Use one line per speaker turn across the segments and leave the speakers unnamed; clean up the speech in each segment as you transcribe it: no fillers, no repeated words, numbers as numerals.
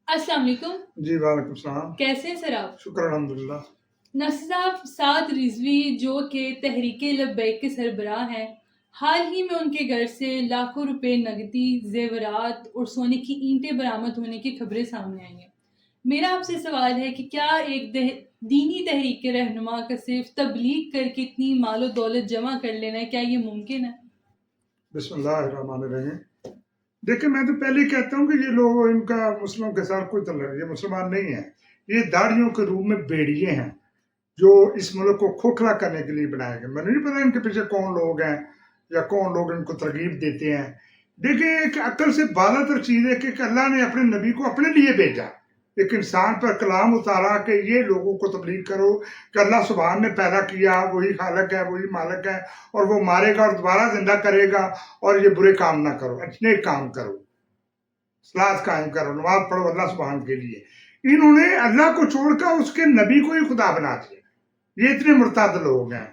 السلام علیکم.
جی وعلیکم السلام.
کیسے ہیں سر آپ؟
شکر الحمدللہ.
ناصر صاحب، سعد رضوی جو کہ تحریک لبیک کے سربراہ ہیں، حال ہی میں ان کے گھر سے لاکھوں روپے نقدی، زیورات اور سونے کی اینٹیں برآمد ہونے کی خبریں سامنے آئی ہیں. میرا آپ سے سوال ہے کہ کیا ایک دینی تحریک کے رہنما کا صرف تبلیغ کر کے اتنی مال و دولت جمع کر لینا ہے، کیا یہ ممکن ہے؟
بسم اللہ الرحمن الرحیم. دیکھیں، میں تو پہلے ہی کہتا ہوں کہ یہ لوگ، ان کا مسلموں کے ساتھ کوئی تعلق نہیں. یہ مسلمان نہیں ہیں. یہ داڑھیوں کے روپ میں بیڑیے ہیں جو اس ملک کو کھوکھلا کرنے کے لیے بنائے گئے. میں نہیں پتا ان کے پیچھے کون لوگ ہیں یا کون لوگ ان کو ترغیب دیتے ہیں. دیکھیں، ایک عقل سے بالا تر چیز ہے کہ اللہ نے اپنے نبی کو اپنے لیے بھیجا، ایک انسان پر کلام اتارا کہ یہ لوگوں کو تبلیغ کرو کہ اللہ سبحان نے پیدا کیا، وہی خالق ہے، وہی مالک ہے، اور وہ مارے گا اور دوبارہ زندہ کرے گا، اور یہ برے کام نہ کرو، اچھے کام کرو، صلاۃ قائم کرو، نماز پڑھو اللہ سبحان کے لیے. انہوں نے اللہ کو چھوڑ کر اس کے نبی کو ہی خدا بنا دیا. یہ اتنے مرتد لوگ ہیں،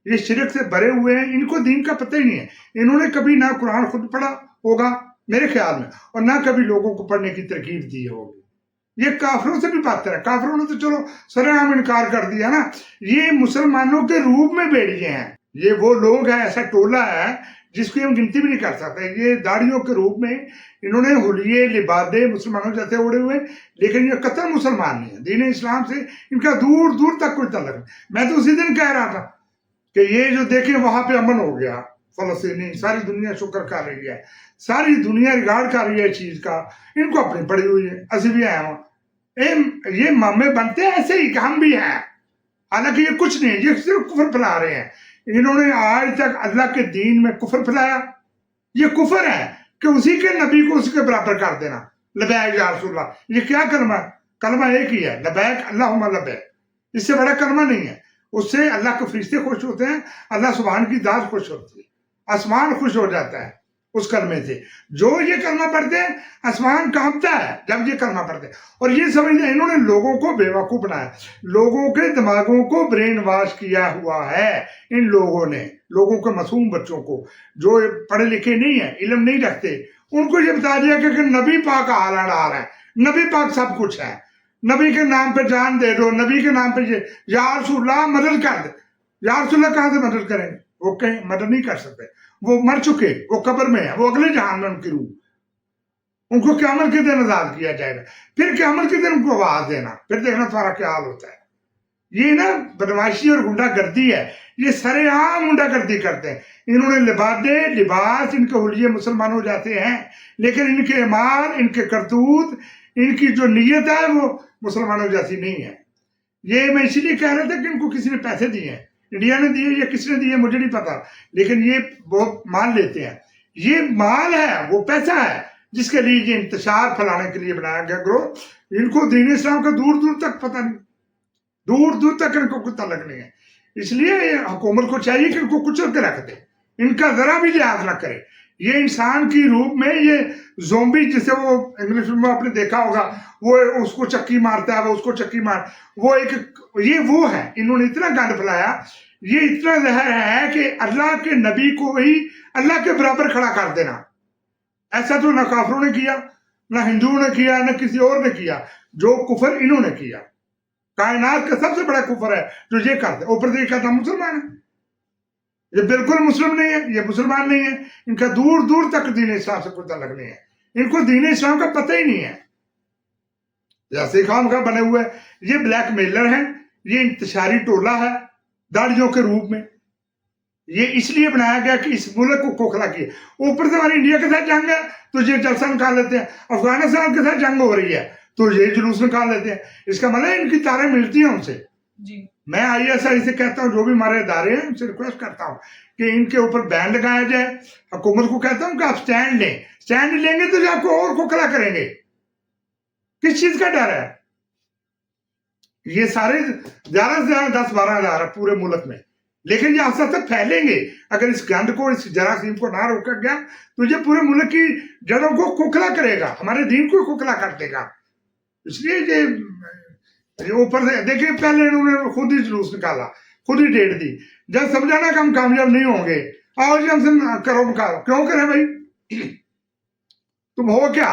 یہ شرک سے بھرے ہوئے ہیں. ان کو دین کا پتہ ہی نہیں ہے. انہوں نے کبھی نہ قرآن خود پڑھا ہوگا میرے خیال میں، اور نہ کبھی لوگوں کو پڑھنے کی ترغیب دی ہوگی. یہ کافروں سے بھی بدتر ہے. کافروں نے تو چلو سر عام انکار کر دیا نا. یہ مسلمانوں کے روپ میں بیڑیے ہیں. یہ وہ لوگ ہیں، ایسا ٹولہ ہے جس کی ہم گنتی بھی نہیں کر سکتے. یہ داڑھیوں کے روپ میں انہوں نے حلیے لبادے مسلمانوں جیسے اڑے ہوئے، لیکن یہ قطعا مسلمان نہیں ہے. دین اسلام سے ان کا دور دور تک کوئی تعلق نہیں. میں تو اسی دن کہہ رہا تھا کہ یہ جو دیکھیں وہاں پہ امن ہو گیا، فلسطینی، ساری دنیا شکر کر رہی ہے، ساری دنیا ریگارڈ کر رہی ہے اس چیز کا. ان کو اپنی پڑی ہوئی ہے. اسی بھی آئے ہوں یہ مامے بنتے ہیں ایسے ہی کہ ہم بھی ہیں، حالانکہ یہ کچھ نہیں، یہ صرف کفر پھیلا رہے ہیں. انہوں نے آج تک اللہ کے دین میں کفر پھیلایا. یہ کفر ہے کہ اسی کے نبی کو اس کے برابر کر دینا. لبیک یا رسول اللہ، یہ کیا کلمہ ہے؟ کلمہ ایک ہی ہے، لبیک اللہم لبیک. اس سے بڑا کلمہ نہیں ہے. اس سے اللہ کے فرشتے خوش ہوتے ہیں، اللہ سبحان کی ذات خوش ہوتی ہے، آسمان خوش ہو جاتا ہے اس کلمے سے. جو یہ کلمہ پڑھتے ہیں آسمان کانپتا ہے جب یہ کلمہ پڑھتے ہیں. اور یہ سمجھتے ہیں، انہوں نے لوگوں کو بیوقوف بنایا، لوگوں کے دماغوں کو برین واش کیا ہوا ہے. ان لوگوں نے لوگوں کے معصوم بچوں کو جو پڑھے لکھے نہیں ہیں، علم نہیں رکھتے، ان کو یہ بتا دیا کہ نبی پاک حال آ رہا ہے، نبی پاک سب کچھ ہے، نبی کے نام پہ جان دے دو، نبی کے نام پہ یا رسول اللہ مدد کر دے. یا رسول اللہ کہاں سے مدد کریں گے؟ وہ کہیں مدد نہیں کر سکتے. وہ مر چکے، وہ قبر میں ہیں، وہ اگلے جہان میں ان کی روح. ان کو قیامت کے دن آزاد کیا جائے گا. پھر قیامت کے دن ان کو آواز دینا، پھر دیکھنا تمہارا کیا حال ہوتا ہے. یہ نا بدماشی اور گنڈا گردی ہے. یہ سرے عام گنڈا گردی کرتے ہیں. انہوں نے لباس ان کے حلیے مسلمان ہو جاتے ہیں، لیکن ان کے اعمال، ان کے کرتوت، ان کی جو نیت ہے وہ مسلمانوں جیسی نہیں ہے. یہ میں اسی لیے کہہ رہا تھا کہ ان کو کسی نے پیسے دیے ہیں، انڈیا نے دیے یا کس نے دیے مجھے نہیں پتا، لیکن یہ بہت مان لیتے ہیں. یہ مال ہے، وہ پیسہ ہے جس کے لیے یہ انتشار پھیلانے کے لیے بنایا گیا گروہ. ان کو دین اسلام کا دور دور تک پتہ نہیں، دور دور تک ان کو کوئی تعلق نہیں ہے. اس لیے حکومت کو چاہیے کہ ان کو کچل کے رکھ دے، ان کا ذرا بھی لحاظ نہ کرے. یہ انسان کی روح میں یہ زومبی، جسے وہ انگلش میں آپ نے دیکھا ہوگا، وہ اس کو چکی مارتا ہے، وہ اس کو چکی وہ ایک یہ وہ ہے. انہوں نے اتنا گند پھیلایا، یہ اتنا زہر ہے کہ اللہ کے نبی کو ہی اللہ کے برابر کھڑا کر دینا. ایسا تو نہ کافروں نے کیا، نہ ہندوؤں نے کیا، نہ کسی اور نے کیا. جو کفر انہوں نے کیا، کائنات کا سب سے بڑا کفر ہے جو یہ کرتے. اوپر سے یہ کہتا مسلمان ہے. یہ بالکل مسلم نہیں ہے، یہ مسلمان نہیں ہے. ان کا دور دور تک دین اسلام سے کوئی تعلق نہیں ہے. ان کو دین اسلام کا پتہ ہی نہیں ہے. جیسے خام کا بنے ہوئے یہ بلیک میلر ہیں، یہ انتشاری ٹولہ ہے داڑھیوں کے روپ میں. یہ اس لیے بنایا گیا کہ اس ملک کو کھوکھلا کیے. اوپر سے ہماری انڈیا کے ساتھ جنگ ہے تو یہ جلسہ نکال لیتے ہیں، افغانستان کے ساتھ جنگ ہو رہی ہے تو یہ جلوس نکال لیتے ہیں. اس کا مطلب ان کی تاریں ملتی ہیں ان سے.
جی
میں آئی ایس آئی سے کہتا ہوں، جو بھی ہمارے ادارے ہیں ان سے ریکویسٹ کرتا ہوں کہ ان کے اوپر بین لگایا جائے. حکومت کو کہتا ہوں کہ آپ سٹینڈ لیں. سٹینڈ لیں گے تو جو آپ کو اور کھوکھلا کریں گے. کس چیز کا ڈر ہے؟ یہ سارے زیادہ سے زیادہ 10-12 ہزار ہے پورے ملک میں، لیکن یہ آسا تک پھیلیں گے. اگر اس گند کو، اس جراثیم کو نہ روکا گیا تو یہ پورے ملک کی جڑوں کو کھوکھلا کرے گا، ہمارے دین کو کھوکھلا کر دے گا. اس لیے یہ اوپر سے دیکھیں، پہلے انہوں نے خود ہی جلوس نکالا، خود ہی ڈیٹ دی. جب سمجھانا کہ ہم کامیاب نہیں ہوں گے، آؤ جی ہم سے کرو مکالمہ. کیوں کریں بھائی؟ تم ہو کیا؟